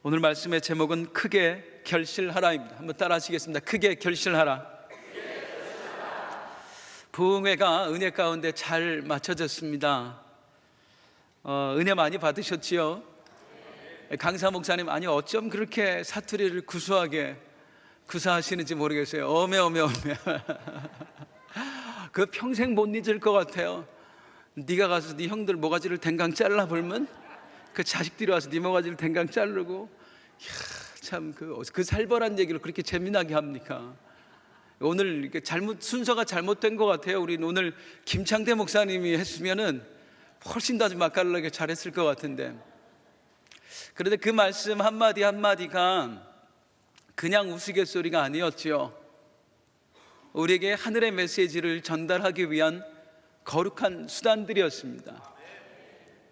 오늘 말씀의 제목은 크게 결실하라입니다. 한번 따라 하시겠습니다. 크게 결실하라. 부흥회가 은혜 가운데 잘 맞춰졌습니다. 은혜 많이 받으셨지요? 강사 목사님, 아니 어쩜 그렇게 사투리를 구수하게 구사하시는지 모르겠어요. 어메 그 평생 못 잊을 것 같아요. 네가 가서 네 형들 모가지를 댕강 잘라 불면 그 자식들이 와서 네 모가지를 댕강 자르고, 참 그 살벌한 얘기를 그렇게 재미나게 합니까? 오늘 순서가 잘못된 것 같아요. 우리 오늘 김창대 목사님이 했으면은 훨씬 더 맛깔나게 잘했을 것 같은데, 그런데 그 말씀 한마디 한마디가 그냥 우스갯소리가 아니었지요. 우리에게 하늘의 메시지를 전달하기 위한 거룩한 수단들이었습니다.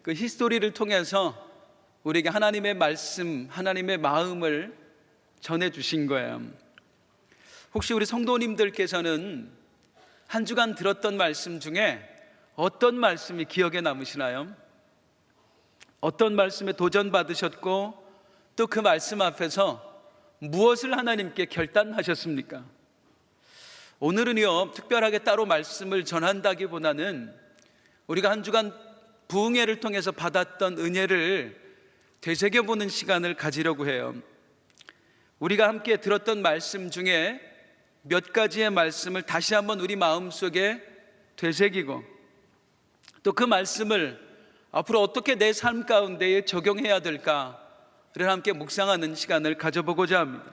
그 히스토리를 통해서 우리에게 하나님의 말씀, 하나님의 마음을 전해주신 거예요. 혹시 우리 성도님들께서는 한 주간 들었던 말씀 중에 어떤 말씀이 기억에 남으시나요? 어떤 말씀에 도전받으셨고 또 그 말씀 앞에서 무엇을 하나님께 결단하셨습니까? 오늘은요, 특별하게 따로 말씀을 전한다기보다는 우리가 한 주간 부흥회를 통해서 받았던 은혜를 되새겨보는 시간을 가지려고 해요. 우리가 함께 들었던 말씀 중에 몇 가지의 말씀을 다시 한번 우리 마음속에 되새기고, 또 그 말씀을 앞으로 어떻게 내 삶 가운데에 적용해야 될까를 함께 묵상하는 시간을 가져보고자 합니다.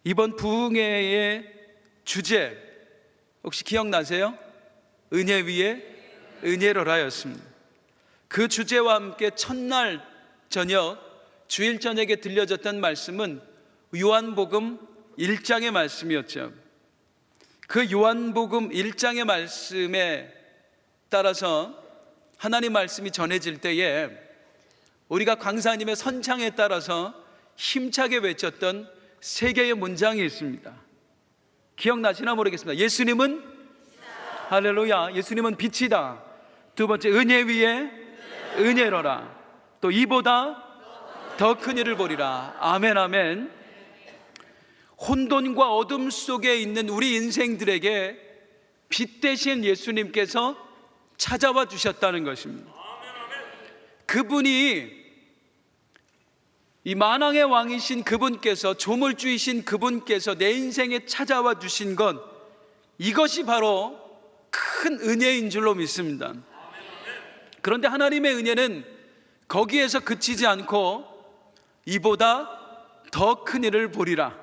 이번 부흥회의 주제 혹시 기억나세요? 은혜 위에 은혜로라였습니다. 그 주제와 함께 첫날 저녁, 주일 저녁에 들려졌던 말씀은 요한복음 1장의 말씀이었죠. 그 요한복음 1장의 말씀에 따라서 하나님 말씀이 전해질 때에 우리가 강사님의 선창에 따라서 힘차게 외쳤던 세 개의 문장이 있습니다. 기억나시나 모르겠습니다. 예수님은 할렐루야, 예수님은 빛이다. 두 번째, 은혜 위에 은혜로라. 또 이보다 더 큰 일을 보리라. 아멘, 아멘. 혼돈과 어둠 속에 있는 우리 인생들에게 빛 대신 예수님께서 찾아와 주셨다는 것입니다. 그분이, 이 만왕의 왕이신 그분께서, 조물주이신 그분께서 내 인생에 찾아와 주신 것, 이것이 바로 큰 은혜인 줄로 믿습니다. 그런데 하나님의 은혜는 거기에서 그치지 않고 이보다 더 큰 일을 보리라.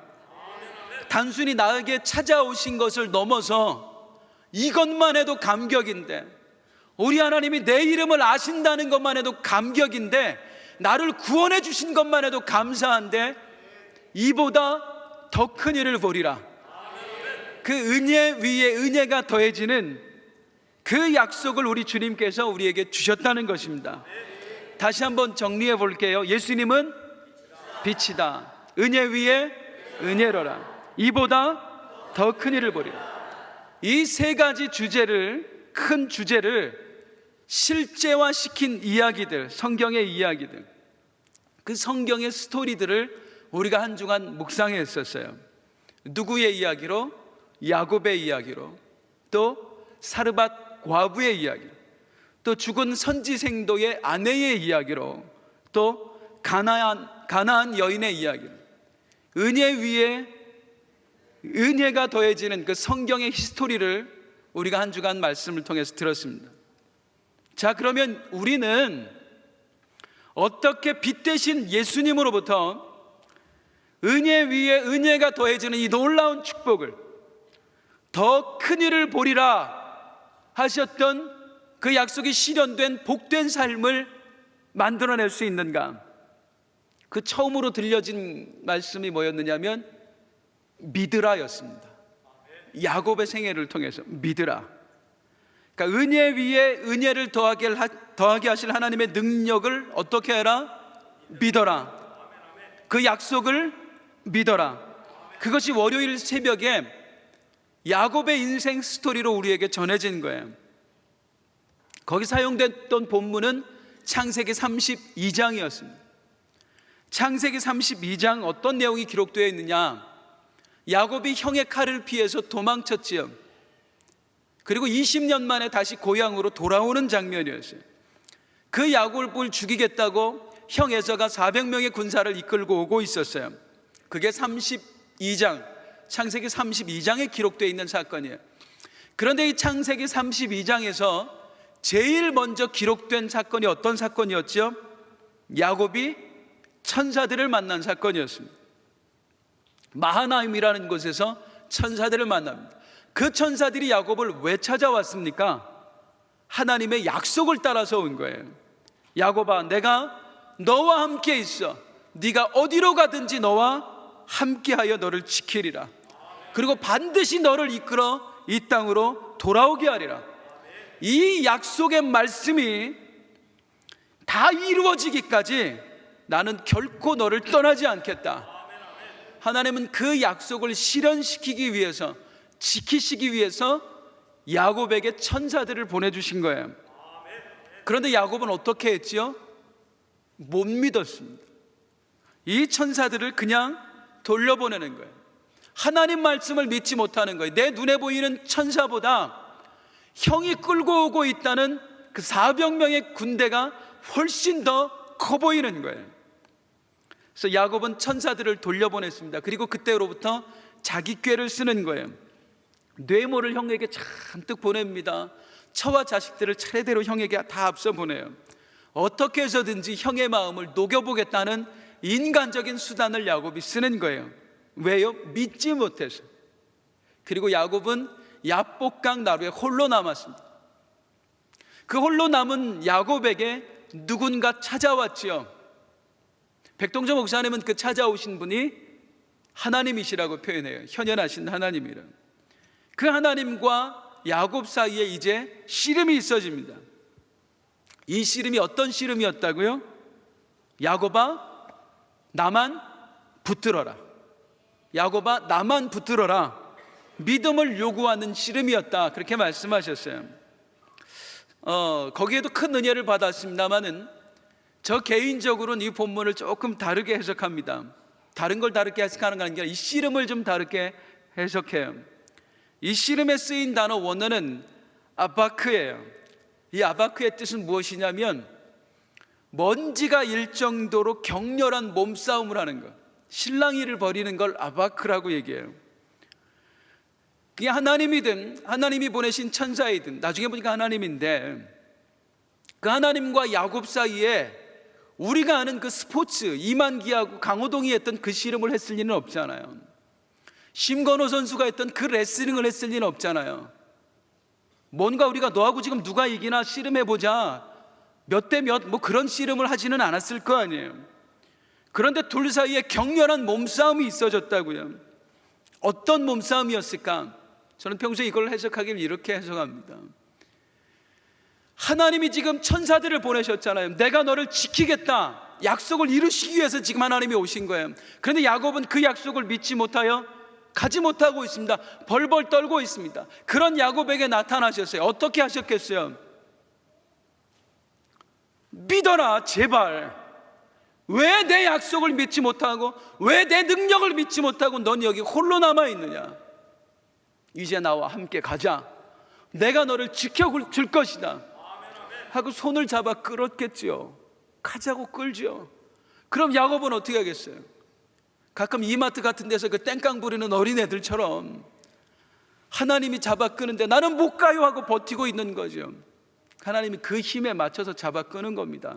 단순히 나에게 찾아오신 것을 넘어서 이것만 해도 감격인데, 우리 하나님이 내 이름을 아신다는 것만 해도 감격인데, 나를 구원해 주신 것만 해도 감사한데 이보다 더 큰 일을 보리라. 그 은혜 위에 은혜가 더해지는 그 약속을 우리 주님께서 우리에게 주셨다는 것입니다. 다시 한번 정리해 볼게요. 예수님은 빛이다. 은혜 위에 은혜로라. 이보다 더 큰 일을 보리라. 이 세 가지 주제를, 큰 주제를 실제화시킨 이야기들, 성경의 이야기들, 그 성경의 스토리들을 우리가 한 주간 묵상했었어요. 누구의 이야기로? 야곱의 이야기로, 또 사르밧 과부의 이야기, 또 죽은 선지생도의 아내의 이야기로, 또 가나안 여인의 이야기, 은혜 위에 은혜가 더해지는 그 성경의 히스토리를 우리가 한 주간 말씀을 통해서 들었습니다. 자, 그러면 우리는 어떻게 빛 대신 예수님으로부터 은혜 위에 은혜가 더해지는 이 놀라운 축복을, 더 큰 일을 보리라 하셨던 그 약속이 실현된 복된 삶을 만들어낼 수 있는가? 그 처음으로 들려진 말씀이 뭐였느냐면 믿으라였습니다. 야곱의 생애를 통해서 믿으라. 그러니까 은혜 위에 은혜를 더하게 하실 하나님의 능력을 어떻게 해라? 믿어라. 그 약속을 믿어라. 그것이 월요일 새벽에 야곱의 인생 스토리로 우리에게 전해진 거예요. 거기 사용됐던 본문은 창세기 32장이었습니다. 창세기 32장 어떤 내용이 기록되어 있느냐? 야곱이 형의 칼을 피해서 도망쳤지요. 그리고 20년 만에 다시 고향으로 돌아오는 장면이었어요. 그 야곱을 죽이겠다고 형 에서가 400명의 군사를 이끌고 오고 있었어요. 그게 32장, 창세기 32장에 기록되어 있는 사건이에요. 그런데 이 창세기 32장에서 제일 먼저 기록된 사건이 어떤 사건이었죠? 야곱이 천사들을 만난 사건이었습니다. 마하나임이라는 곳에서 천사들을 만납니다. 그 천사들이 야곱을 왜 찾아왔습니까? 하나님의 약속을 따라서 온 거예요. 야곱아, 내가 너와 함께 있어. 네가 어디로 가든지 너와 함께하여 너를 지키리라. 그리고 반드시 너를 이끌어 이 땅으로 돌아오게 하리라. 이 약속의 말씀이 다 이루어지기까지 나는 결코 너를 떠나지 않겠다. 하나님은 그 약속을 실현시키기 위해서, 지키시기 위해서 야곱에게 천사들을 보내주신 거예요. 그런데 야곱은 어떻게 했지요? 못 믿었습니다. 이 천사들을 그냥 돌려보내는 거예요. 하나님 말씀을 믿지 못하는 거예요. 내 눈에 보이는 천사보다 형이 끌고 오고 있다는 그 400명의 군대가 훨씬 더 커 보이는 거예요. 그래서 야곱은 천사들을 돌려보냈습니다. 그리고 그때로부터 자기 꾀를 쓰는 거예요. 뇌물을 형에게 잔뜩 보냅니다. 처와 자식들을 차례대로 형에게 다 앞서 보내요. 어떻게 해서든지 형의 마음을 녹여보겠다는 인간적인 수단을 야곱이 쓰는 거예요. 왜요? 믿지 못해서. 그리고 야곱은 야복강 나루에 홀로 남았습니다. 그 홀로 남은 야곱에게 누군가 찾아왔지요. 백동정 목사님은 그 찾아오신 분이 하나님이시라고 표현해요. 현현하신 하나님이라. 그 하나님과 야곱 사이에 이제 씨름이 있어집니다. 이 씨름이 어떤 씨름이었다고요? 야곱아, 나만 붙들어라. 야곱아, 나만 붙들어라. 믿음을 요구하는 씨름이었다. 그렇게 말씀하셨어요. 거기에도 큰 은혜를 받았습니다만은 저 개인적으로는 이 본문을 조금 다르게 해석합니다. 다른 걸 다르게 해석하는 게 아니라 이 씨름을 좀 다르게 해석해요. 이 씨름에 쓰인 단어 원어는 아바크예요. 이 아바크의 뜻은 무엇이냐면 먼지가 일 정도로 격렬한 몸싸움을 하는 것, 실랑이를 벌이는 걸 아바크라고 얘기해요. 그게 하나님이든 하나님이 보내신 천사이든 나중에 보니까 하나님인데, 그 하나님과 야곱 사이에 우리가 아는 그 스포츠 이만기하고 강호동이 했던 그 씨름을 했을 리는 없잖아요. 심건호 선수가 했던 그 레슬링을 했을 리는 없잖아요. 뭔가 우리가 너하고 지금 누가 이기나 씨름해보자, 몇 대 몇 뭐 그런 씨름을 하지는 않았을 거 아니에요. 그런데 둘 사이에 격렬한 몸싸움이 있어졌다고요. 어떤 몸싸움이었을까? 저는 평소에 이걸 해석하기를 이렇게 해석합니다. 하나님이 지금 천사들을 보내셨잖아요. 내가 너를 지키겠다, 약속을 이루시기 위해서 지금 하나님이 오신 거예요. 그런데 야곱은 그 약속을 믿지 못하여 가지 못하고 있습니다. 벌벌 떨고 있습니다. 그런 야곱에게 나타나셨어요. 어떻게 하셨겠어요? 믿어라, 제발. 왜 내 약속을 믿지 못하고, 왜 내 능력을 믿지 못하고 넌 여기 홀로 남아있느냐? 이제 나와 함께 가자. 내가 너를 지켜줄 것이다 하고 손을 잡아 끌었겠지요. 가자고 끌죠. 그럼 야곱은 어떻게 하겠어요? 가끔 이마트 같은 데서 그 땡깡 부리는 어린애들처럼 하나님이 잡아 끄는데 나는 못 가요 하고 버티고 있는 거죠. 하나님이 그 힘에 맞춰서 잡아 끄는 겁니다.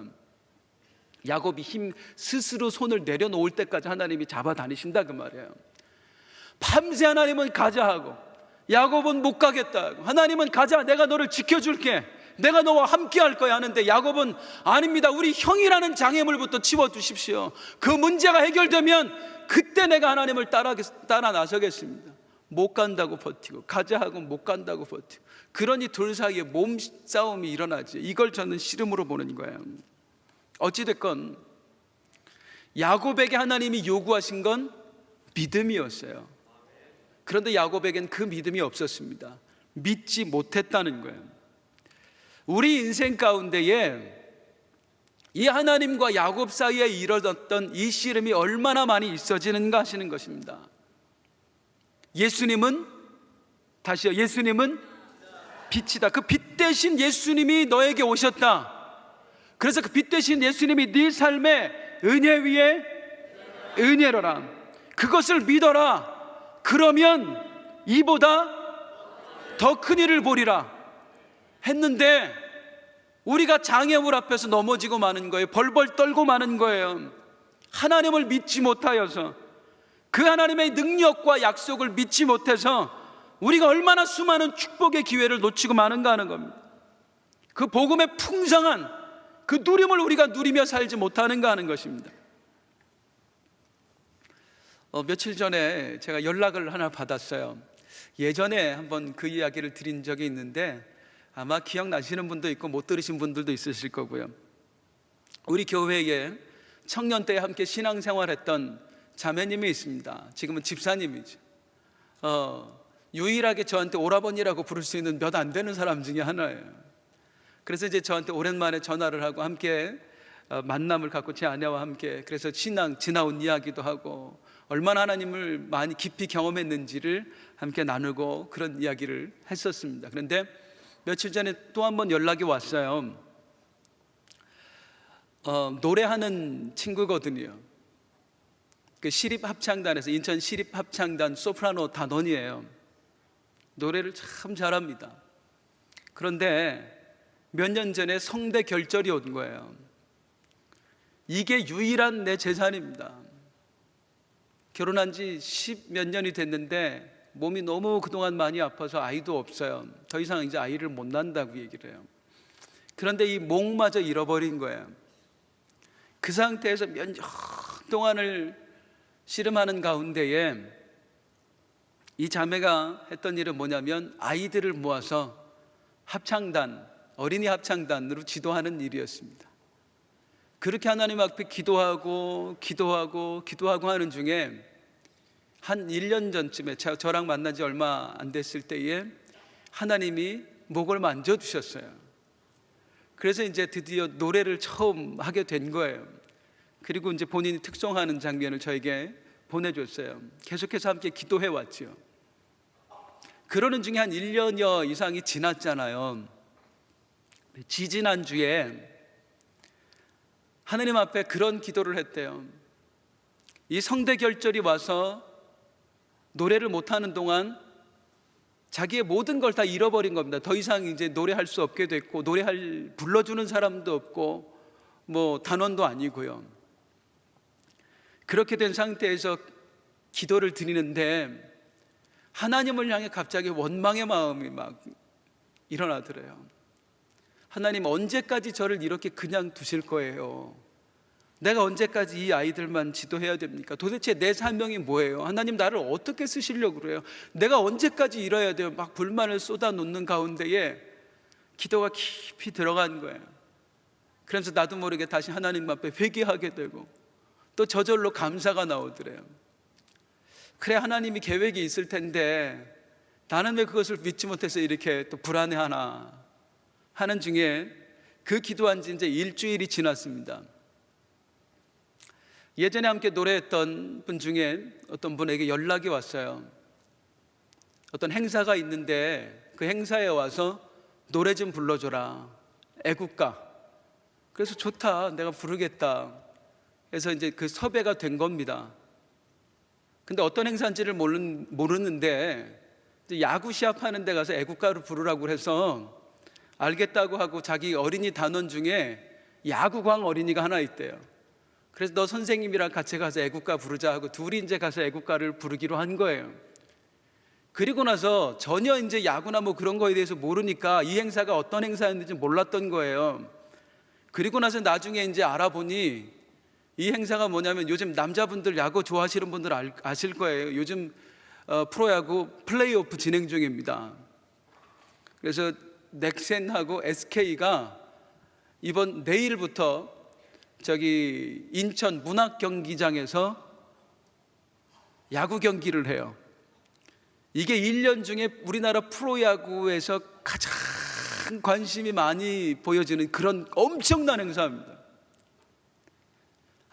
야곱이 힘 스스로 손을 내려놓을 때까지 하나님이 잡아 다니신다 그 말이에요. 밤새 하나님은 가자 하고 야곱은 못 가겠다 하고, 하나님은 가자, 내가 너를 지켜줄게, 내가 너와 함께 할 거야 하는데 야곱은 아닙니다, 우리 형이라는 장애물부터 치워주십시오. 그 문제가 해결되면 그때 내가 하나님을 따라 나서겠습니다. 못 간다고 버티고, 가자 하고 못 간다고 버티고, 그러니 둘 사이에 몸싸움이 일어나지. 이걸 저는 씨름으로 보는 거예요. 어찌됐건 야곱에게 하나님이 요구하신 건 믿음이었어요. 그런데 야곱에겐 그 믿음이 없었습니다. 믿지 못했다는 거예요. 우리 인생 가운데에 이 하나님과 야곱 사이에 이뤄졌던 이 씨름이 얼마나 많이 있어지는가 하시는 것입니다. 예수님은, 다시요, 예수님은 빛이다. 그 빛 대신 예수님이 너에게 오셨다. 그래서 그 빛 대신 예수님이 네 삶의 은혜 위에 은혜로라. 그것을 믿어라. 그러면 이보다 더 큰 일을 보리라 했는데, 우리가 장애물 앞에서 넘어지고 마는 거예요. 벌벌 떨고 마는 거예요. 하나님을 믿지 못하여서, 그 하나님의 능력과 약속을 믿지 못해서 우리가 얼마나 수많은 축복의 기회를 놓치고 마는가 하는 겁니다. 그 복음의 풍성한 그 누림을 우리가 누리며 살지 못하는가 하는 것입니다. 며칠 전에 제가 연락을 하나 받았어요. 예전에 한번 그 이야기를 드린 적이 있는데 아마 기억나시는 분도 있고 못 들으신 분들도 있으실 거고요. 우리 교회에 청년 때 함께 신앙생활했던 자매님이 있습니다. 지금은 집사님이죠. 유일하게 저한테 오라버니라고 부를 수 있는 몇 안 되는 사람 중에 하나예요. 그래서 이제 저한테 오랜만에 전화를 하고 함께 만남을 갖고 제 아내와 함께, 그래서 신앙 지나온 이야기도 하고 얼마나 하나님을 많이 깊이 경험했는지를 함께 나누고 그런 이야기를 했었습니다. 그런데 며칠 전에 또 한 번 연락이 왔어요. 노래하는 친구거든요. 그 시립합창단에서, 인천 시립합창단 소프라노 단원이에요. 노래를 참 잘합니다. 그런데 몇 년 전에 성대 결절이 온 거예요. 이게 유일한 내 재산입니다. 결혼한 지 10몇 년이 됐는데 몸이 너무 그동안 많이 아파서 아이도 없어요. 더 이상 이제 아이를 못 낳는다고 얘기를 해요. 그런데 이 목마저 잃어버린 거예요. 그 상태에서 몇 년 동안을 씨름하는 가운데에 이 자매가 했던 일은 뭐냐면 아이들을 모아서 합창단, 어린이 합창단으로 지도하는 일이었습니다. 그렇게 하나님 앞에 기도하고 하는 중에 한 1년 전쯤에 저랑 만난 지 얼마 안 됐을 때에 하나님이 목을 만져주셨어요. 그래서 이제 드디어 노래를 처음 하게 된 거예요. 그리고 이제 본인이 특송하는 장면을 저에게 보내줬어요. 계속해서 함께 기도해 왔죠. 그러는 중에 한 1년여 이상이 지났잖아요. 지지난주에 하나님 앞에 그런 기도를 했대요. 이 성대 결절이 와서 노래를 못하는 동안 자기의 모든 걸 다 잃어버린 겁니다. 더 이상 이제 노래할 수 없게 됐고, 불러주는 사람도 없고, 뭐 단원도 아니고요. 그렇게 된 상태에서 기도를 드리는데 하나님을 향해 갑자기 원망의 마음이 막 일어나더래요. 하나님, 언제까지 저를 이렇게 그냥 두실 거예요? 내가 언제까지 이 아이들만 지도해야 됩니까? 도대체 내 사명이 뭐예요? 하나님, 나를 어떻게 쓰시려고 그래요? 내가 언제까지 이뤄야 돼요? 막 불만을 쏟아놓는 가운데에 기도가 깊이 들어간 거예요. 그래서 나도 모르게 다시 하나님 앞에 회개하게 되고 또 저절로 감사가 나오더래요. 그래, 하나님이 계획이 있을 텐데 나는 왜 그것을 믿지 못해서 이렇게 또 불안해하나 하는 중에 그 기도한 지 이제 일주일이 지났습니다. 예전에 함께 노래했던 분 중에 어떤 분에게 연락이 왔어요. 어떤 행사가 있는데 그 행사에 와서 노래 좀 불러줘라, 애국가. 그래서 좋다, 내가 부르겠다 해서 이제 그 섭외가 된 겁니다. 근데 어떤 행사인지를 모르는데 야구 시합하는 데 가서 애국가를 부르라고 해서 알겠다고 하고, 자기 어린이 단원 중에 야구광 어린이가 하나 있대요. 그래서 너 선생님이랑 같이 가서 애국가 부르자 하고 둘이 이제 가서 애국가를 부르기로 한 거예요. 그리고 나서 전혀 이제 야구나 뭐 그런 거에 대해서 모르니까 이 행사가 어떤 행사였는지 몰랐던 거예요. 그리고 나서 나중에 이제 알아보니 이 행사가 뭐냐면, 요즘 남자분들 야구 좋아하시는 분들 아실 거예요. 요즘 프로야구 플레이오프 진행 중입니다. 그래서 넥센하고 SK가 이번 내일부터 저기 인천 문학경기장에서 야구 경기를 해요. 이게 1년 중에 우리나라 프로야구에서 가장 관심이 많이 보여지는 그런 엄청난 행사입니다.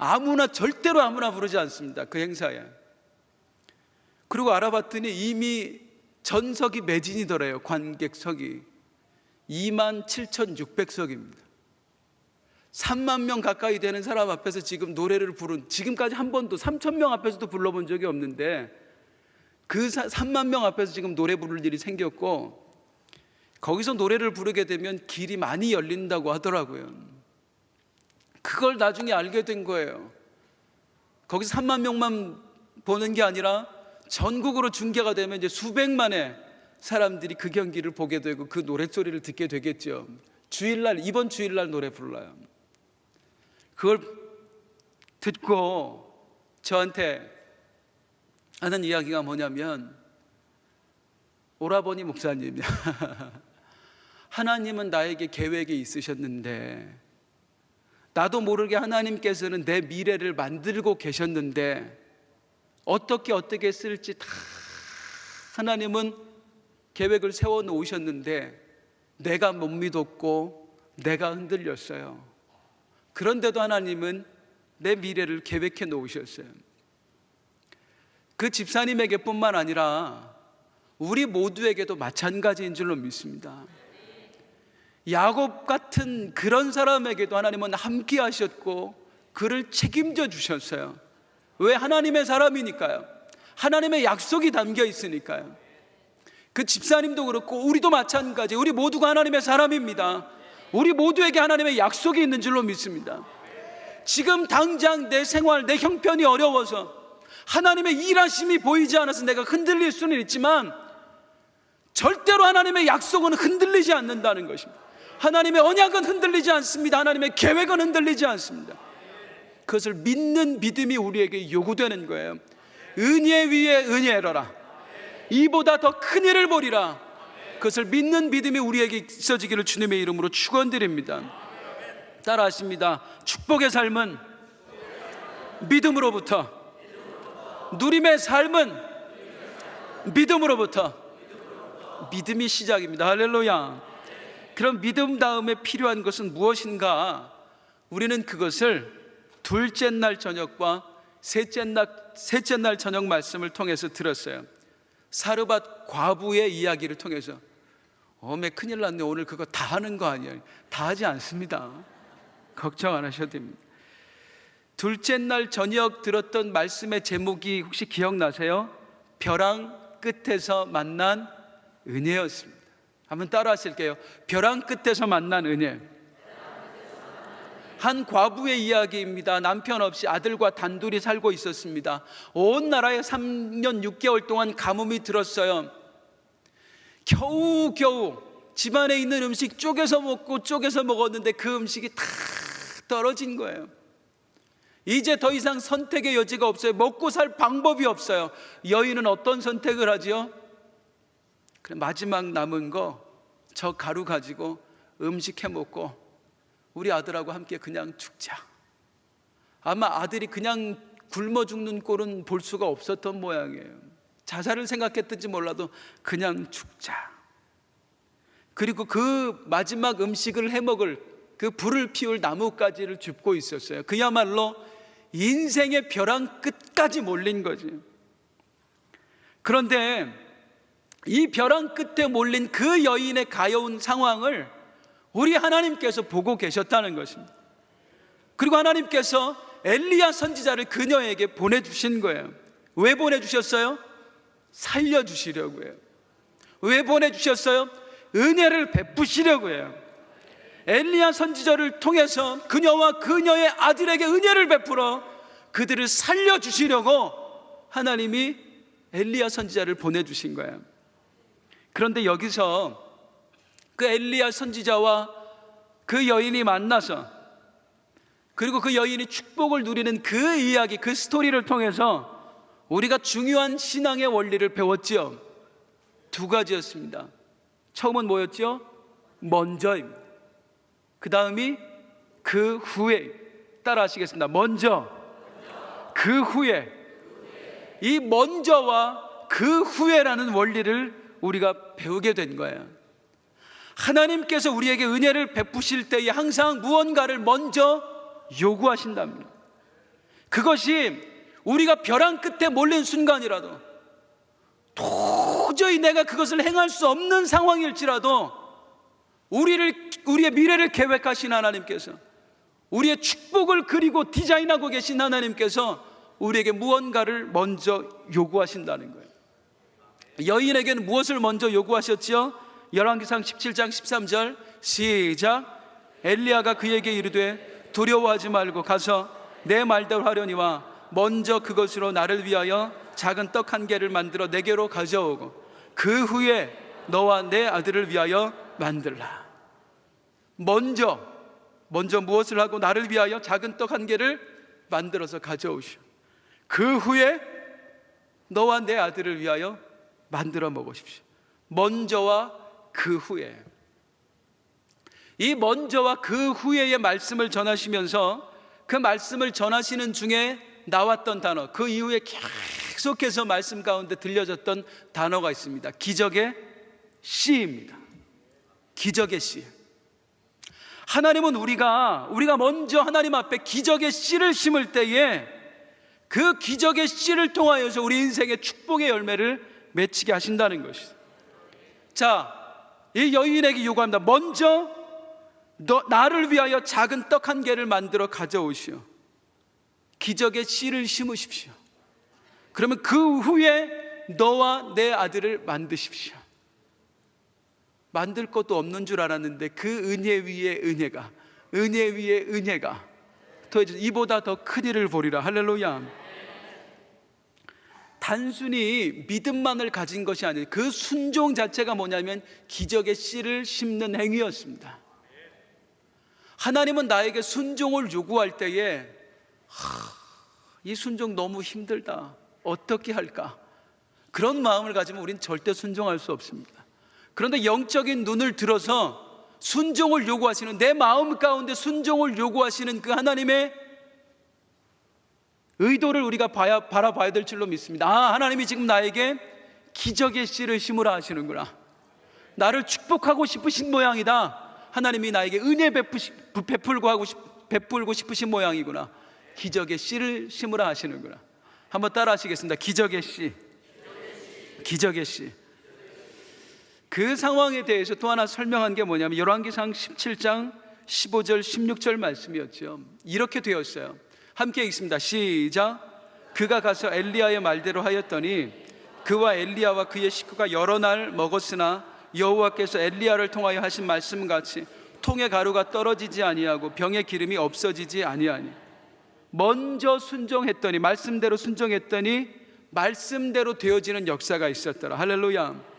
아무나, 절대로 아무나 부르지 않습니다. 그 행사에. 그리고 알아봤더니 이미 전석이 매진이더래요. 관객석이 27,600석입니다 3만 명 가까이 되는 사람 앞에서 지금 노래를 부른, 지금까지 한 번도 3,000명 앞에서도 불러본 적이 없는데 그 3만 명 앞에서 지금 노래 부를 일이 생겼고, 거기서 노래를 부르게 되면 길이 많이 열린다고 하더라고요. 그걸 나중에 알게 된 거예요. 거기서 3만 명만 보는 게 아니라 전국으로 중계가 되면 이제 수백만의 사람들이 그 경기를 보게 되고 그 노랫소리를 듣게 되겠죠. 주일날, 이번 주일날 노래 불러요. 그걸 듣고 저한테 하는 이야기가 뭐냐면, 오라버니 목사님, 하나님은 나에게 계획이 있으셨는데, 나도 모르게 하나님께서는 내 미래를 만들고 계셨는데, 어떻게 쓸지 다 하나님은 계획을 세워 놓으셨는데 내가 못 믿었고 내가 흔들렸어요. 그런데도 하나님은 내 미래를 계획해 놓으셨어요. 그 집사님에게 뿐만 아니라 우리 모두에게도 마찬가지인 줄로 믿습니다. 야곱 같은 그런 사람에게도 하나님은 함께 하셨고 그를 책임져 주셨어요. 왜? 하나님의 사람이니까요. 하나님의 약속이 담겨 있으니까요. 그 집사님도 그렇고 우리도 마찬가지, 우리 모두가 하나님의 사람입니다. 우리 모두에게 하나님의 약속이 있는 줄로 믿습니다. 지금 당장 내 생활, 내 형편이 어려워서 하나님의 일하심이 보이지 않아서 내가 흔들릴 수는 있지만 절대로 하나님의 약속은 흔들리지 않는다는 것입니다. 하나님의 언약은 흔들리지 않습니다. 하나님의 계획은 흔들리지 않습니다. 그것을 믿는 믿음이 우리에게 요구되는 거예요. 은혜 위에 은혜로라. 이보다 더 큰 일을 보리라. 그것을 믿는 믿음이 우리에게 있어지기를 주님의 이름으로 축원드립니다. 따라 하십니다. 축복의 삶은 믿음으로부터, 누림의 삶은 믿음으로부터. 믿음이 시작입니다. 할렐루야. 그럼 믿음 다음에 필요한 것은 무엇인가? 우리는 그것을 둘째 날 저녁과 셋째 날 저녁 말씀을 통해서 들었어요. 사르밧 과부의 이야기를 통해서. 어메 큰일 났네, 오늘 그거 다 하는 거 아니에요? 다 하지 않습니다. 걱정 안 하셔도 됩니다. 둘째 날 저녁 들었던 말씀의 제목이 혹시 기억나세요? 벼랑 끝에서 만난 은혜였습니다. 한번 따라 하실게요. 벼랑 끝에서 만난 은혜. 한 과부의 이야기입니다. 남편 없이 아들과 단둘이 살고 있었습니다. 온 나라에 3년 6개월 동안 가뭄이 들었어요. 겨우겨우 집안에 있는 음식 쪼개서 먹었는데 그 음식이 다 떨어진 거예요. 이제 더 이상 선택의 여지가 없어요. 먹고 살 방법이 없어요. 여인은 어떤 선택을 하지요? 그래, 마지막 남은 거 저 가루 가지고 음식 해 먹고 우리 아들하고 함께 그냥 죽자. 아마 아들이 그냥 굶어 죽는 꼴은 볼 수가 없었던 모양이에요. 자살을 생각했든지 몰라도 그냥 죽자. 그리고 그 마지막 음식을 해 먹을 그 불을 피울 나뭇가지를 줍고 있었어요. 그야말로 인생의 벼랑 끝까지 몰린 거지. 그런데 이 벼랑 끝에 몰린 그 여인의 가여운 상황을 우리 하나님께서 보고 계셨다는 것입니다. 그리고 하나님께서 엘리야 선지자를 그녀에게 보내주신 거예요. 왜 보내주셨어요? 살려주시려고요. 왜 보내주셨어요? 은혜를 베푸시려고 해요. 엘리야 선지자를 통해서 그녀와 그녀의 아들에게 은혜를 베풀어 그들을 살려주시려고 하나님이 엘리야 선지자를 보내주신 거예요. 그런데 여기서 그 엘리야 선지자와 그 여인이 만나서, 그리고 그 여인이 축복을 누리는 그 이야기, 그 스토리를 통해서 우리가 중요한 신앙의 원리를 배웠지요. 두 가지였습니다. 처음은 뭐였죠? 먼저입니다. 그 다음이 그 후에. 따라 하시겠습니다. 먼저, 그 후에. 이 먼저와 그 후에라는 원리를 우리가 배우게 된 거예요. 하나님께서 우리에게 은혜를 베푸실 때에 항상 무언가를 먼저 요구하신답니다. 그것이 우리가 벼랑 끝에 몰린 순간이라도, 도저히 내가 그것을 행할 수 없는 상황일지라도 우리의 미래를 계획하신 하나님께서, 우리의 축복을 그리고 디자인하고 계신 하나님께서 우리에게 무언가를 먼저 요구하신다는 거예요. 여인에게는 무엇을 먼저 요구하셨지요? 열왕기상 17장 13절 시작. 엘리야가 그에게 이르되 두려워하지 말고 가서 내 말대로 하려니와 먼저 그것으로 나를 위하여 작은 떡 한 개를 만들어 내게로 가져오고 그 후에 너와 내 아들을 위하여 만들라. 먼저 무엇을 하고? 나를 위하여 작은 떡 한 개를 만들어서 가져오시오. 그 후에 너와 내 아들을 위하여 만들어 먹으십시오. 먼저와 그 후에. 이 먼저와 그 후에의 말씀을 전하시면서 그 말씀을 전하시는 중에 나왔던 단어, 그 이후에 계속해서 말씀 가운데 들려졌던 단어가 있습니다. 기적의 씨입니다. 기적의 씨. 하나님은 우리가 먼저 하나님 앞에 기적의 씨를 심을 때에 그 기적의 씨를 통하여서 우리 인생의 축복의 열매를 맺히게 하신다는 것이죠. 자, 이 여인에게 요구합니다. 먼저 나를 위하여 작은 떡 한 개를 만들어 가져오시오. 기적의 씨를 심으십시오. 그러면 그 후에 너와 내 아들을 만드십시오. 만들 것도 없는 줄 알았는데 그 은혜 위에 은혜가, 은혜 위에 은혜가 더해져 이보다 더 큰 일을 보리라. 할렐루야. 단순히 믿음만을 가진 것이 아니에요. 그 순종 자체가 뭐냐면 기적의 씨를 심는 행위였습니다. 하나님은 나에게 순종을 요구할 때에 이 순종 너무 힘들다, 어떻게 할까, 그런 마음을 가지면 우린 절대 순종할 수 없습니다. 그런데 영적인 눈을 들어서 순종을 요구하시는, 내 마음 가운데 순종을 요구하시는 그 하나님의 의도를 우리가 바라봐야 될 줄로 믿습니다. 하나님이 지금 나에게 기적의 씨를 심으라 하시는구나. 나를 축복하고 싶으신 모양이다. 하나님이 나에게 은혜 베풀고 싶으신 모양이구나. 기적의 씨를 심으라 하시는구나. 한번 따라 하시겠습니다. 기적의 씨. 기적의 씨. 그 상황에 대해서 또 하나 설명한 게 뭐냐면 열왕기상 17장 15절 16절 말씀이었죠. 이렇게 되었어요. 함께 읽습니다. 시작. 그가 가서 엘리야의 말대로 하였더니 그와 엘리야와 그의 식구가 여러 날 먹었으나 여호와께서 엘리야를 통하여 하신 말씀같이 통의 가루가 떨어지지 아니하고 병의 기름이 없어지지 아니하니, 먼저 순종했더니, 말씀대로 순종했더니 말씀대로 되어지는 역사가 있었더라. 할렐루야.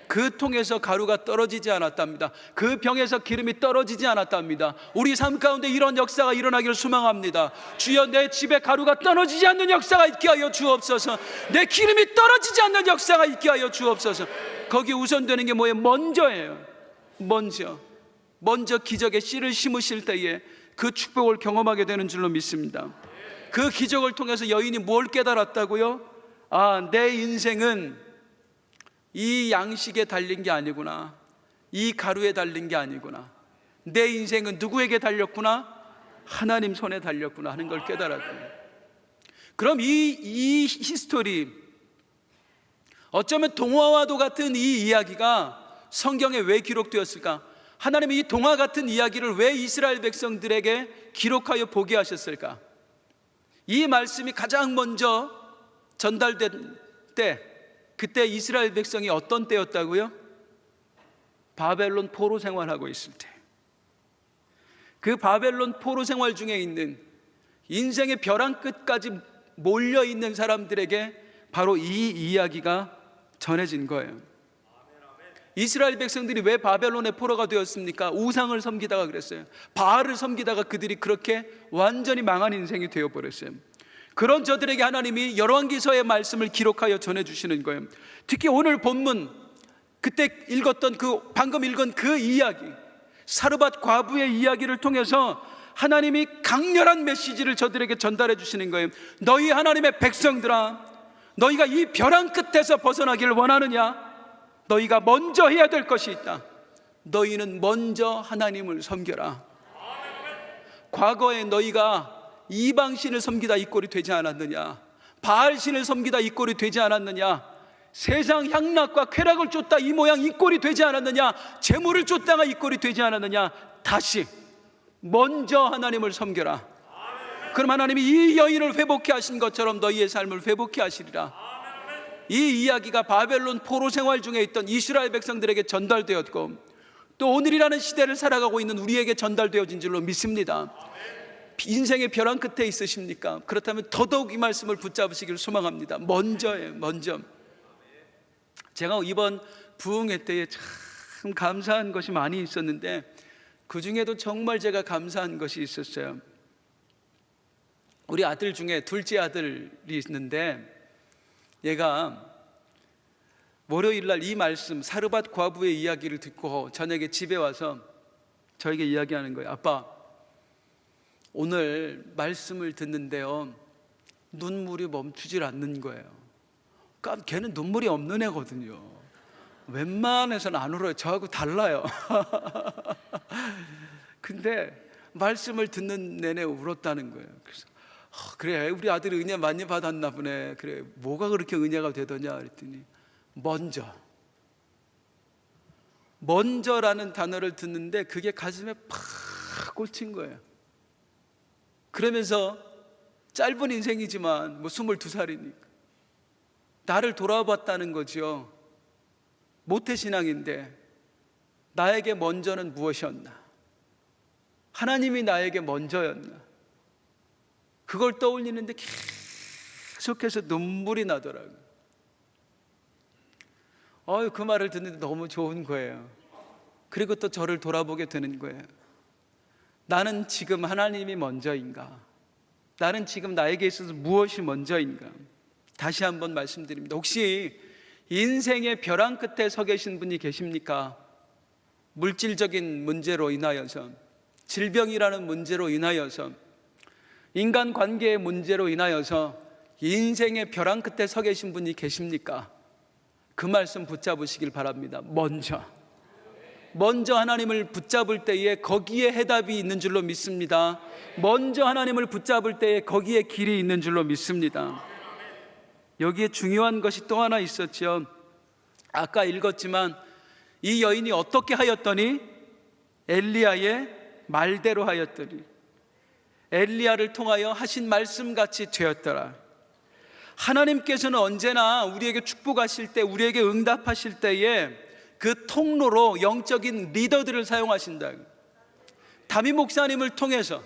그 통에서 가루가 떨어지지 않았답니다. 그 병에서 기름이 떨어지지 않았답니다. 우리 삶 가운데 이런 역사가 일어나기를 소망합니다. 주여, 내 집에 가루가 떨어지지 않는 역사가 있게 하여 주옵소서. 내 기름이 떨어지지 않는 역사가 있게 하여 주옵소서. 거기 우선되는 게 뭐예요? 먼저예요. 먼저 기적의 씨를 심으실 때에 그 축복을 경험하게 되는 줄로 믿습니다. 그 기적을 통해서 여인이 뭘 깨달았다고요? 내 인생은 이 양식에 달린 게 아니구나, 이 가루에 달린 게 아니구나, 내 인생은 누구에게 달렸구나? 하나님 손에 달렸구나 하는 걸 깨달았다. 그럼 이 히스토리, 어쩌면 동화와도 같은 이 이야기가 성경에 왜 기록되었을까? 하나님이 이 동화 같은 이야기를 왜 이스라엘 백성들에게 기록하여 보게 하셨을까? 이 말씀이 가장 먼저 전달된 때, 그때 이스라엘 백성이 어떤 때였다고요? 바벨론 포로 생활하고 있을 때. 그 바벨론 포로 생활 중에 있는, 인생의 벼랑 끝까지 몰려있는 사람들에게 바로 이 이야기가 전해진 거예요. 이스라엘 백성들이 왜 바벨론의 포로가 되었습니까? 우상을 섬기다가 그랬어요. 바알을 섬기다가 그들이 그렇게 완전히 망한 인생이 되어버렸어요. 그런 저들에게 하나님이 열왕기서의 말씀을 기록하여 전해주시는 거예요. 특히 오늘 본문, 그때 읽었던 방금 읽은 그 이야기, 사르밧 과부의 이야기를 통해서 하나님이 강렬한 메시지를 저들에게 전달해 주시는 거예요. 너희 하나님의 백성들아, 너희가 이 벼랑 끝에서 벗어나기를 원하느냐? 너희가 먼저 해야 될 것이 있다. 너희는 먼저 하나님을 섬겨라. 과거에 너희가 이방신을 섬기다 이 꼴이 되지 않았느냐? 바알신을 섬기다 이 꼴이 되지 않았느냐? 세상 향락과 쾌락을 쫓다 이 모양 이 꼴이 되지 않았느냐? 재물을 쫓다가 이 꼴이 되지 않았느냐? 다시 먼저 하나님을 섬겨라. 그럼 하나님이 이 여인을 회복케 하신 것처럼 너희의 삶을 회복케 하시리라. 이 이야기가 바벨론 포로 생활 중에 있던 이스라엘 백성들에게 전달되었고, 또 오늘이라는 시대를 살아가고 있는 우리에게 전달되어진 줄로 믿습니다. 인생의 벼랑 끝에 있으십니까? 그렇다면 더더욱 이 말씀을 붙잡으시길 소망합니다. 먼저예요, 먼저. 제가 이번 부흥회 때에 참 감사한 것이 많이 있었는데, 그 중에도 정말 제가 감사한 것이 있었어요. 우리 아들 중에 둘째 아들이 있는데, 얘가 월요일날 이 말씀 사르밧 과부의 이야기를 듣고 저녁에 집에 와서 저에게 이야기하는 거예요. 아빠, 오늘 말씀을 듣는데요, 눈물이 멈추질 않는 거예요. 그러니까 걔는 눈물이 없는 애거든요. 웬만해서는 안 울어요. 저하고 달라요. 근데 말씀을 듣는 내내 울었다는 거예요. 그래서 그래, 우리 아들이 은혜 많이 받았나 보네. 그래, 뭐가 그렇게 은혜가 되더냐 그랬더니 먼저라는 단어를 듣는데 그게 가슴에 팍 꽂힌 거예요. 그러면서 짧은 인생이지만 22살이니까 나를 돌아봤다는 거죠. 모태신앙인데 나에게 먼저는 무엇이었나? 하나님이 나에게 먼저였나? 그걸 떠올리는데 계속해서 눈물이 나더라고요. 그 말을 듣는데 너무 좋은 거예요. 그리고 또 저를 돌아보게 되는 거예요. 나는 지금 하나님이 먼저인가? 나는 지금 나에게 있어서 무엇이 먼저인가? 다시 한번 말씀드립니다. 혹시 인생의 벼랑 끝에 서 계신 분이 계십니까? 물질적인 문제로 인하여서, 질병이라는 문제로 인하여서, 인간관계의 문제로 인하여서 인생의 벼랑 끝에 서 계신 분이 계십니까? 그 말씀 붙잡으시길 바랍니다. 먼저 하나님을 붙잡을 때에 거기에 해답이 있는 줄로 믿습니다. 먼저 하나님을 붙잡을 때에 거기에 길이 있는 줄로 믿습니다. 여기에 중요한 것이 또 하나 있었죠. 아까 읽었지만 이 여인이 어떻게 하였더니 엘리야의 말대로 하였더니 엘리야를 통하여 하신 말씀같이 되었더라. 하나님께서는 언제나 우리에게 축복하실 때, 우리에게 응답하실 때에 그 통로로 영적인 리더들을 사용하신다. 담임 목사님을 통해서,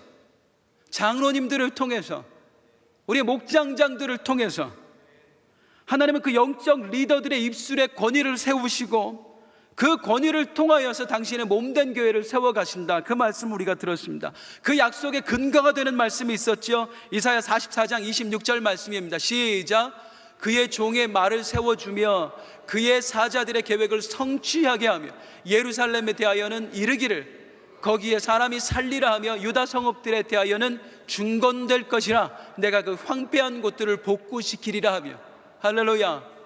장로님들을 통해서, 우리 목장장들을 통해서 하나님은 그 영적 리더들의 입술에 권위를 세우시고 그 권위를 통하여서 당신의 몸된 교회를 세워가신다. 그 말씀 우리가 들었습니다. 그 약속의 근거가 되는 말씀이 있었죠. 이사야 44장 26절 말씀입니다. 시작. 그의 종의 말을 세워주며 그의 사자들의 계획을 성취하게 하며 예루살렘에 대하여는 이르기를 거기에 사람이 살리라 하며 유다 성읍들에 대하여는 중건될 것이라 내가 그 황폐한 곳들을 복구시키리라 하며. 할렐루야.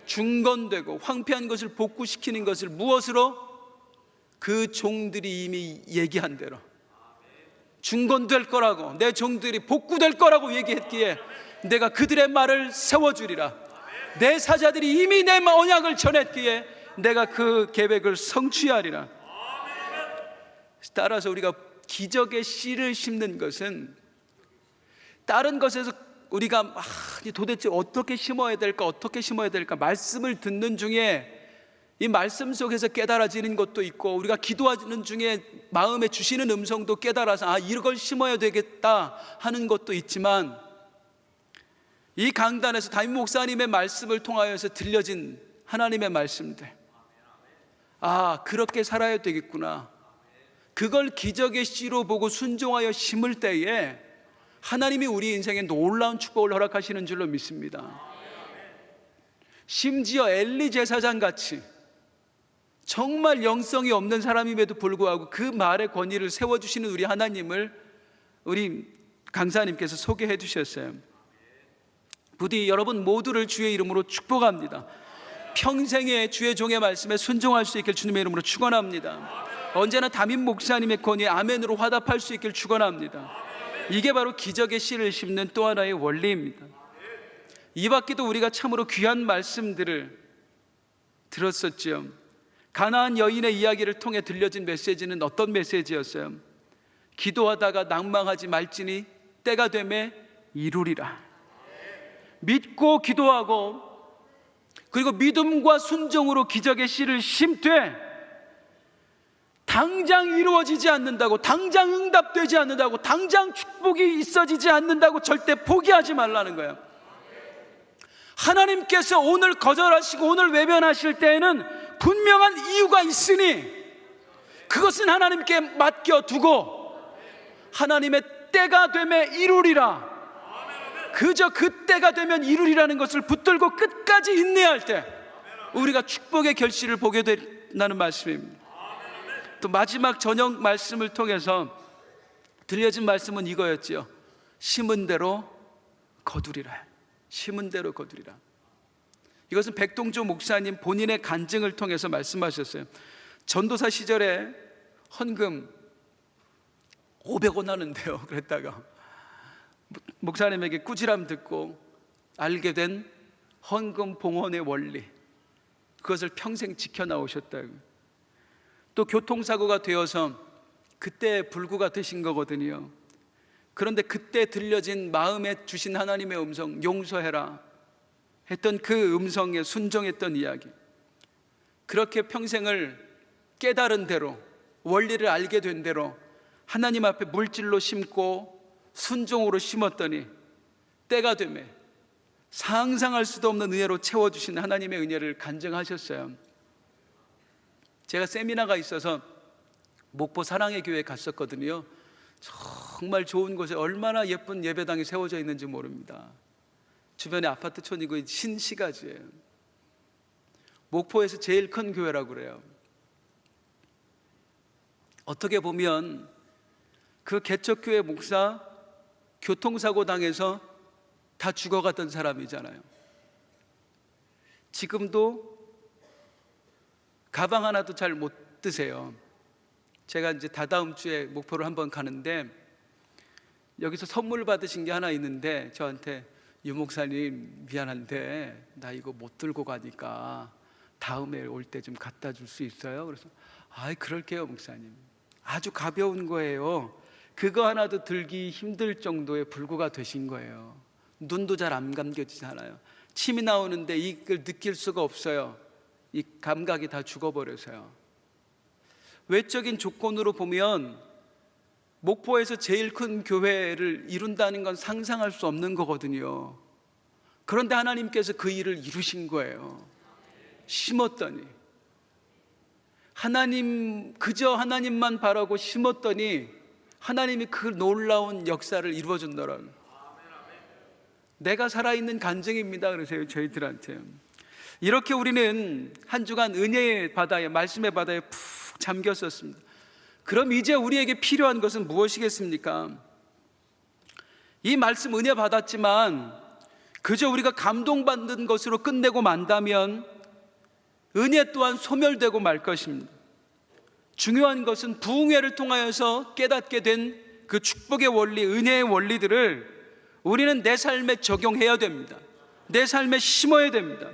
중건되고 황폐한 것을 복구시키는 것을 무엇으로? 그 종들이 이미 얘기한 대로 중건될 거라고, 내 종들이 복구될 거라고 얘기했기에 내가 그들의 말을 세워주리라. 내 사자들이 이미 내 언약을 전했기에 내가 그 계획을 성취하리라. 따라서 우리가 기적의 씨를 심는 것은 다른 것에서 우리가 도대체 어떻게 심어야 될까 말씀을 듣는 중에 이 말씀 속에서 깨달아지는 것도 있고, 우리가 기도하는 중에 마음에 주시는 음성도 깨달아서 이걸 심어야 되겠다 하는 것도 있지만, 이 강단에서 담임 목사님의 말씀을 통하여서 들려진 하나님의 말씀들, 그렇게 살아야 되겠구나, 그걸 기적의 씨로 보고 순종하여 심을 때에 하나님이 우리 인생에 놀라운 축복을 허락하시는 줄로 믿습니다. 심지어 엘리 제사장 같이 정말 영성이 없는 사람임에도 불구하고 그 말의 권위를 세워주시는 우리 하나님을 우리 강사님께서 소개해 주셨어요. 부디 여러분 모두를 주의 이름으로 축복합니다. 평생에 주의 종의 말씀에 순종할 수 있길 주님의 이름으로 축원합니다. 언제나 담임 목사님의 권위에 아멘으로 화답할 수 있길 축원합니다. 이게 바로 기적의 씨를 심는 또 하나의 원리입니다. 이 밖에도 우리가 참으로 귀한 말씀들을 들었었죠. 가나안 여인의 이야기를 통해 들려진 메시지는 어떤 메시지였어요? 기도하다가 낭망하지 말지니 때가 되매 이루리라. 믿고 기도하고 그리고 믿음과 순종으로 기적의 씨를 심되 당장 이루어지지 않는다고, 당장 응답되지 않는다고, 당장 축복이 있어지지 않는다고 절대 포기하지 말라는 거예요. 하나님께서 오늘 거절하시고 오늘 외면하실 때에는 분명한 이유가 있으니 그것은 하나님께 맡겨두고 하나님의 때가 되매 이루리라, 그저 그 때가 되면 이루리라는 것을 붙들고 끝까지 인내할 때 우리가 축복의 결실을 보게 된다는 말씀입니다. 또 마지막 저녁 말씀을 통해서 들려진 말씀은 이거였지요. 심은 대로 거두리라. 심은 대로 거두리라. 이것은 백동조 목사님 본인의 간증을 통해서 말씀하셨어요. 전도사 시절에 헌금 500원 하는데요, 그랬다가 목사님에게 꾸지람 듣고 알게 된 헌금 봉헌의 원리, 그것을 평생 지켜나오셨다고. 또 교통사고가 되어서 그때 불구가 되신 거거든요. 그런데 그때 들려진 마음에 주신 하나님의 음성, 용서해라 했던 그 음성에 순종했던 이야기, 그렇게 평생을 깨달은 대로, 원리를 알게 된 대로 하나님 앞에 물질로 심고 순종으로 심었더니 때가 되매 상상할 수도 없는 은혜로 채워주신 하나님의 은혜를 간증하셨어요. 제가 세미나가 있어서 목포 사랑의 교회에 갔었거든요. 정말 좋은 곳에 얼마나 예쁜 예배당이 세워져 있는지 모릅니다. 주변에 아파트촌이고 신시가지예요. 목포에서 제일 큰 교회라고 그래요. 어떻게 보면 그 개척교회 목사 교통사고 당해서 다 죽어갔던 사람이잖아요. 지금도 가방 하나도 잘 못 드세요. 제가 이제 다다음 주에 목포를 한번 가는데 여기서 선물 받으신 게 하나 있는데 저한테 유 목사님 미안한데 나 이거 못 들고 가니까 다음에 올 때 좀 갖다 줄 수 있어요? 그래서 아이 그럴게요 목사님. 아주 가벼운 거예요. 그거 하나도 들기 힘들 정도의 불구가 되신 거예요. 눈도 잘 안 감겨지잖아요. 침이 나오는데 이걸 느낄 수가 없어요. 이 감각이 다 죽어버려서요. 외적인 조건으로 보면 목포에서 제일 큰 교회를 이룬다는 건 상상할 수 없는 거거든요. 그런데 하나님께서 그 일을 이루신 거예요. 심었더니 그저 하나님만 바라고 심었더니 하나님이 그 놀라운 역사를 이루어준다라는, 내가 살아있는 간증입니다. 그러세요 저희들한테. 이렇게 우리는 한 주간 은혜의 바다에, 말씀의 바다에 푹 잠겼었습니다. 그럼 이제 우리에게 필요한 것은 무엇이겠습니까? 이 말씀 은혜 받았지만 그저 우리가 감동받는 것으로 끝내고 만다면 은혜 또한 소멸되고 말 것입니다. 중요한 것은 부흥회를 통하여서 깨닫게 된 그 축복의 원리, 은혜의 원리들을 우리는 내 삶에 적용해야 됩니다. 내 삶에 심어야 됩니다.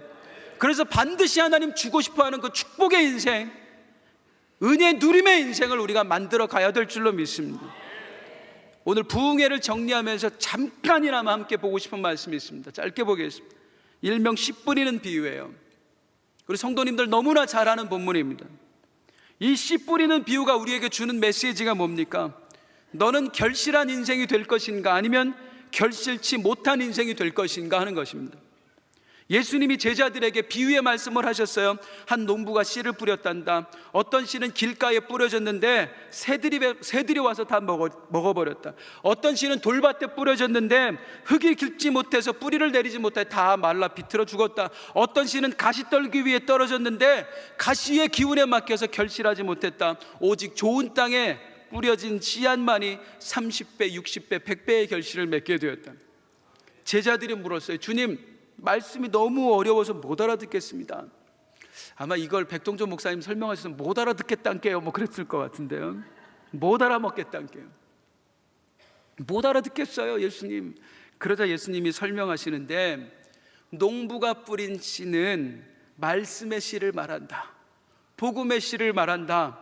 그래서 반드시 하나님 주고 싶어하는 그 축복의 인생, 은혜 누림의 인생을 우리가 만들어 가야 될 줄로 믿습니다. 오늘 부흥회를 정리하면서 잠깐이나마 함께 보고 싶은 말씀이 있습니다. 짧게 보겠습니다. 일명 씨 뿌리는 비유예요. 우리 성도님들 너무나 잘 아는 본문입니다. 이 씨 뿌리는 비유가 우리에게 주는 메시지가 뭡니까? 너는 결실한 인생이 될 것인가, 아니면 결실치 못한 인생이 될 것인가 하는 것입니다. 예수님이 제자들에게 비유의 말씀을 하셨어요. 한 농부가 씨를 뿌렸단다. 어떤 씨는 길가에 뿌려졌는데 새들이 와서 다 먹어버렸다. 어떤 씨는 돌밭에 뿌려졌는데 흙이 깊지 못해서 뿌리를 내리지 못해 다 말라 비틀어 죽었다. 어떤 씨는 가시떨기 위에 떨어졌는데 가시의 기운에 막혀서 결실하지 못했다. 오직 좋은 땅에 뿌려진 씨앗만이 30배, 60배, 100배의 결실을 맺게 되었다. 제자들이 물었어요. 주님, 말씀이 너무 어려워서 못 알아듣겠습니다. 아마 이걸 백동조 목사님 설명하셔서 못 알아듣겠단게요 뭐 그랬을 것 같은데요. 못 알아먹겠단게요. 못 알아듣겠어요, 예수님. 그러자 예수님이 설명하시는데, 농부가 뿌린 씨는 말씀의 씨를 말한다. 복음의 씨를 말한다.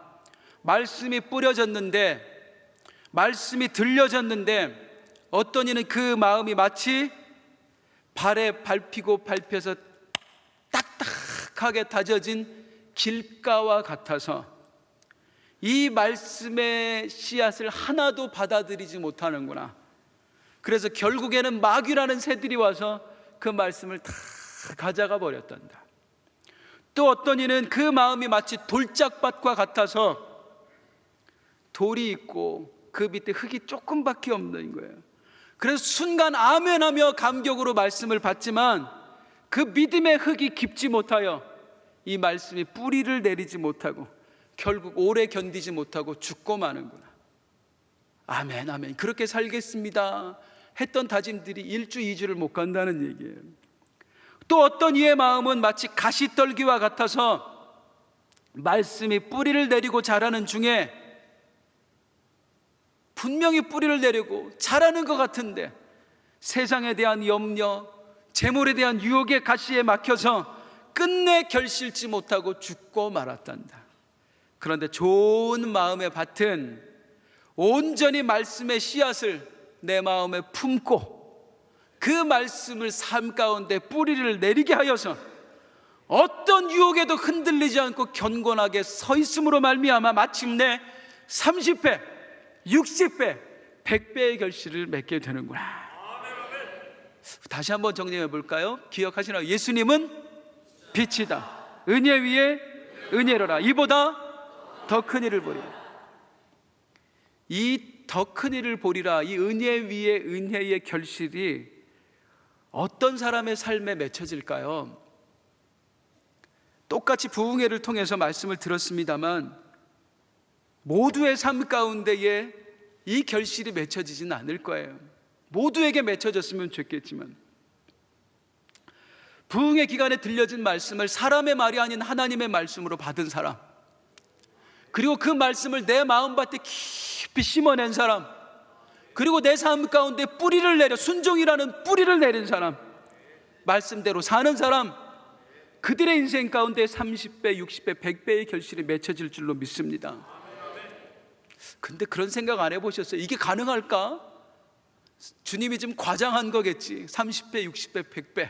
말씀이 뿌려졌는데, 말씀이 들려졌는데, 어떤 이는 그 마음이 마치 발에 밟히고 밟혀서 딱딱하게 다져진 길가와 같아서 이 말씀의 씨앗을 하나도 받아들이지 못하는구나. 그래서 결국에는 마귀라는 새들이 와서 그 말씀을 다 가져가 버렸단다. 또 어떤 이는 그 마음이 마치 돌짝밭과 같아서 돌이 있고 그 밑에 흙이 조금밖에 없는 거예요. 그래서 순간 아멘하며 감격으로 말씀을 받지만 그 믿음의 흙이 깊지 못하여 이 말씀이 뿌리를 내리지 못하고 결국 오래 견디지 못하고 죽고 마는구나. 아멘, 아멘. 그렇게 살겠습니다 했던 다짐들이 1주 2주를 못 간다는 얘기예요. 또 어떤 이의 마음은 마치 가시떨기와 같아서 말씀이 뿌리를 내리고 자라는 중에 분명히 뿌리를 내리고 자라는 것 같은데 세상에 대한 염려, 재물에 대한 유혹의 가시에 막혀서 끝내 결실치 못하고 죽고 말았단다. 그런데 좋은 마음의 밭은 온전히 말씀의 씨앗을 내 마음에 품고 그 말씀을 삶 가운데 뿌리를 내리게 하여서 어떤 유혹에도 흔들리지 않고 견고하게 서 있음으로 말미암아 마침내 30배, 60배, 100배의 결실을 맺게 되는구나. 다시 한번 정리해 볼까요? 기억하시나요? 예수님은 빛이다. 은혜 위에 은혜로라. 이보다 더 큰 일을 보리라. 이 더 큰 일을 보리라, 이 은혜 위에 은혜의 결실이 어떤 사람의 삶에 맺혀질까요? 똑같이 부흥회를 통해서 말씀을 들었습니다만 모두의 삶 가운데에 이 결실이 맺혀지지는 않을 거예요. 모두에게 맺혀졌으면 좋겠지만 부흥회 기간에 들려진 말씀을 사람의 말이 아닌 하나님의 말씀으로 받은 사람, 그리고 그 말씀을 내 마음밭에 깊이 심어낸 사람, 그리고 내 삶 가운데 뿌리를 내려 순종이라는 뿌리를 내린 사람, 말씀대로 사는 사람, 그들의 인생 가운데 30배, 60배, 100배의 결실이 맺혀질 줄로 믿습니다. 근데 그런 생각 안 해보셨어요? 이게 가능할까? 주님이 좀 과장한 거겠지. 30배, 60배, 100배.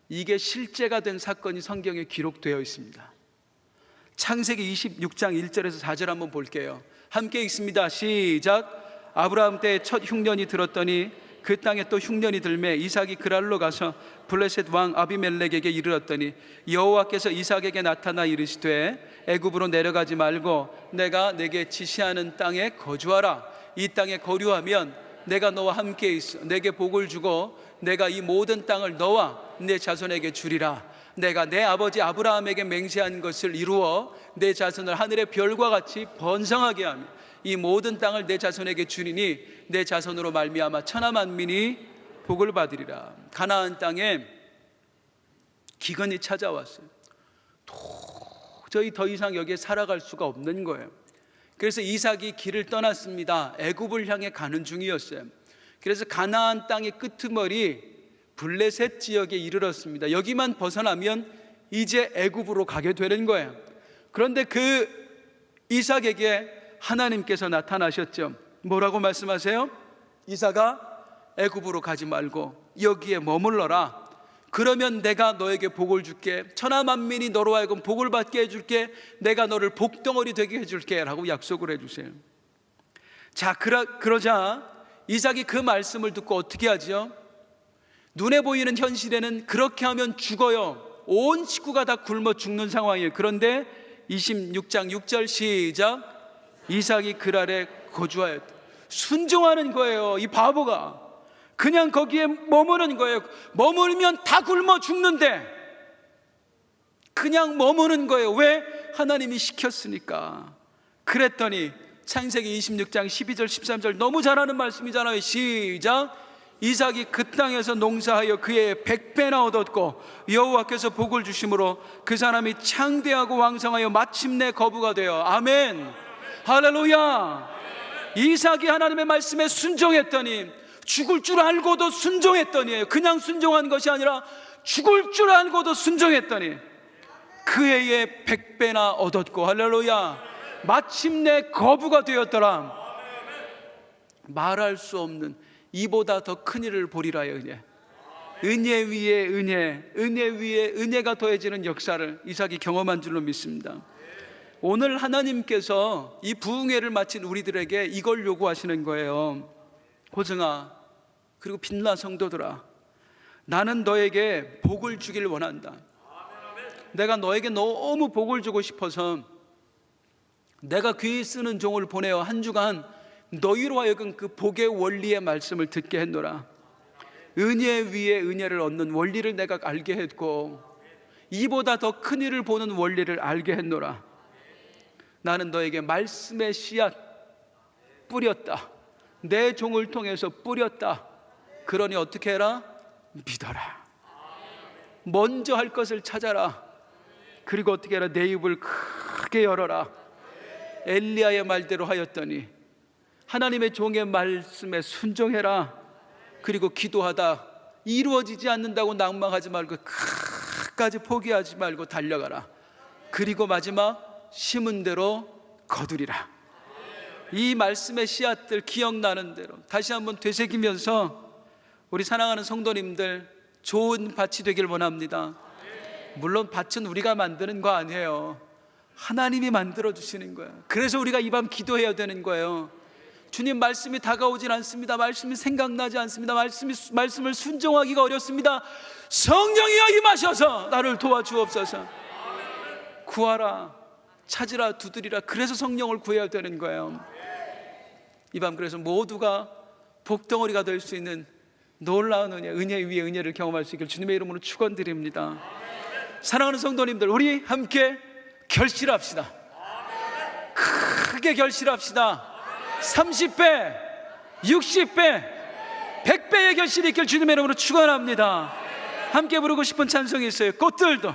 이게 실제가 된 사건이 성경에 기록되어 있습니다. 창세기 26장 1절에서 4절 한번 볼게요. 함께 읽습니다. 시작. 아브라함 때 첫 흉년이 들었더니 그 땅에 또 흉년이 들매 이삭이 그랄로 가서 블레셋 왕 아비멜렉에게 이르렀더니 여호와께서 이삭에게 나타나 이르시되 애굽으로 내려가지 말고 내가 내게 지시하는 땅에 거주하라. 이 땅에 거류하면 내가 너와 함께 있어 내게 복을 주고 내가 이 모든 땅을 너와 내 자손에게 주리라. 내가 내 아버지 아브라함에게 맹세한 것을 이루어 내 자손을 하늘의 별과 같이 번성하게 하며 이 모든 땅을 내 자손에게 주리니 내 자손으로 말미암아 천하 만민이 복을 받으리라. 가나안 땅에 기근이 찾아왔어요. 도저히 더 이상 여기에 살아갈 수가 없는 거예요. 그래서 이삭이 길을 떠났습니다. 애굽을 향해 가는 중이었어요. 그래서 가나안 땅의 끄트머리 블레셋 지역에 이르렀습니다. 여기만 벗어나면 이제 애굽으로 가게 되는 거예요. 그런데 그 이삭에게 하나님께서 나타나셨죠. 뭐라고 말씀하세요? 이삭아, 애굽으로 가지 말고 여기에 머물러라. 그러면 내가 너에게 복을 줄게. 천하 만민이 너로 하여금 복을 받게 해줄게. 내가 너를 복덩어리 되게 해줄게 라고 약속을 해주세요. 자, 그러자 이삭이 그 말씀을 듣고 어떻게 하죠? 눈에 보이는 현실에는 그렇게 하면 죽어요. 온 식구가 다 굶어 죽는 상황이에요. 그런데 26장 6절 시작. 이삭이 그랄에 거주하였다. 순종하는 거예요. 이 바보가 그냥 거기에 머무는 거예요. 머물면 다 굶어 죽는데 그냥 머무는 거예요. 왜? 하나님이 시켰으니까. 그랬더니 창세기 26장 12절 13절 너무 잘 아는 말씀이잖아요. 시작. 이삭이 그 땅에서 농사하여 그의 100배나 얻었고 여호와께서 복을 주심으로 그 사람이 창대하고 왕성하여 마침내 거부가 되어. 아멘. 할렐루야. 이삭이 하나님의 말씀에 순종했더니, 죽을 줄 알고도 순종했더니, 그냥 순종한 것이 아니라 죽을 줄 알고도 순종했더니 그 해에 100배나 얻었고, 할렐루야, 마침내 거부가 되었더라. 말할 수 없는 이보다 더 큰 일을 보리라의 은혜, 은혜 위에 은혜, 은혜 위에 은혜가 더해지는 역사를 이삭이 경험한 줄로 믿습니다. 오늘 하나님께서 이 부흥회를 마친 우리들에게 이걸 요구하시는 거예요. 호정아, 그리고 빛나 성도들아, 나는 너에게 복을 주길 원한다. 내가 너에게 너무 복을 주고 싶어서 내가 귀 쓰는 종을 보내어 한 주간 너희로 하여금 그 복의 원리의 말씀을 듣게 했노라. 은혜 위에 은혜를 얻는 원리를 내가 알게 했고, 이보다 더 큰 일을 보는 원리를 알게 했노라. 나는 너에게 말씀의 씨앗 뿌렸다. 내 종을 통해서 뿌렸다. 그러니 어떻게 해라? 믿어라. 먼저 할 것을 찾아라. 그리고 어떻게 해라? 내 입을 크게 열어라. 엘리야의 말대로 하였더니 하나님의 종의 말씀에 순종해라. 그리고 기도하다 이루어지지 않는다고 낭망하지 말고 끝까지 포기하지 말고 달려가라. 그리고 마지막 심은 대로 거두리라. 이 말씀의 씨앗들 기억나는 대로 다시 한번 되새기면서 우리 사랑하는 성도님들, 좋은 밭이 되길 원합니다. 물론 밭은 우리가 만드는 거 아니에요. 하나님이 만들어 주시는 거예요. 그래서 우리가 이 밤 기도해야 되는 거예요. 주님, 말씀이 다가오진 않습니다. 말씀이 생각나지 않습니다. 말씀을 순종하기가 어렵습니다. 성령이여 임하셔서 나를 도와주옵소서. 구하라, 찾으라, 두드리라. 그래서 성령을 구해야 되는 거예요. 이 밤 그래서 모두가 복덩어리가 될 수 있는 놀라운 은혜 위에 은혜를 경험할 수 있길 주님의 이름으로 축원드립니다. 사랑하는 성도님들, 우리 함께 결실합시다. 크게 결실합시다. 30배, 60배, 100배의 결실이 있길 주님의 이름으로 축원합니다. 함께 부르고 싶은 찬송이 있어요. 꽃들도